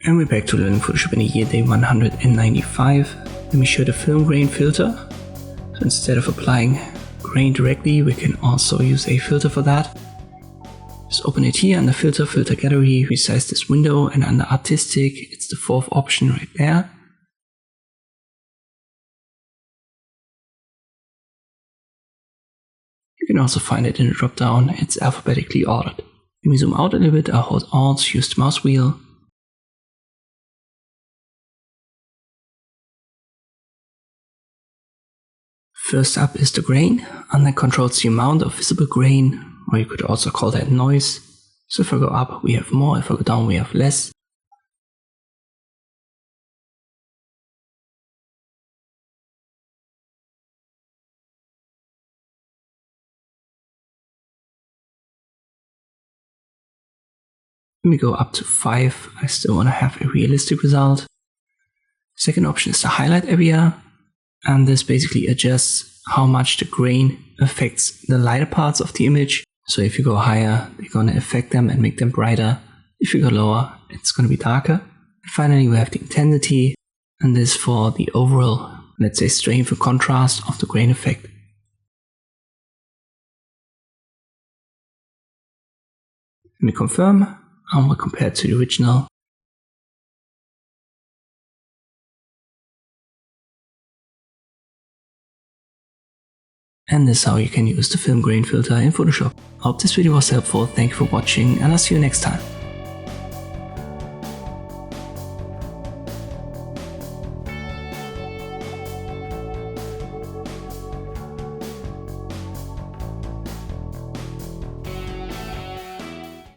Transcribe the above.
And we're back to learning Photoshop in the year day 195. Let me show the film grain filter. So instead of applying grain directly, we can also use a filter for that. Just open it here under filter, filter gallery, resize this window, and under artistic, it's the fourth option right there. You can also find it in the drop down, it's alphabetically ordered. Let me zoom out a little bit, I'll hold Alt, use the mouse wheel. First up is the grain, and that controls the amount of visible grain, or you could also call that noise. So if I go up, we have more, if I go down, we have less. Let me go up to 5, I still want to have a realistic result. Second option is the highlight area, and this basically adjusts how much the grain affects the lighter parts of the image. So if you go higher, they're going to affect them and make them brighter. If you go lower, it's going to be darker. And finally, we have the intensity, and this for the overall, let's say, strength and contrast of the grain effect. Let me confirm. And we'll compare it to the original. And this is how you can use the film grain filter in Photoshop. I hope this video was helpful, thank you for watching, and I'll see you next time.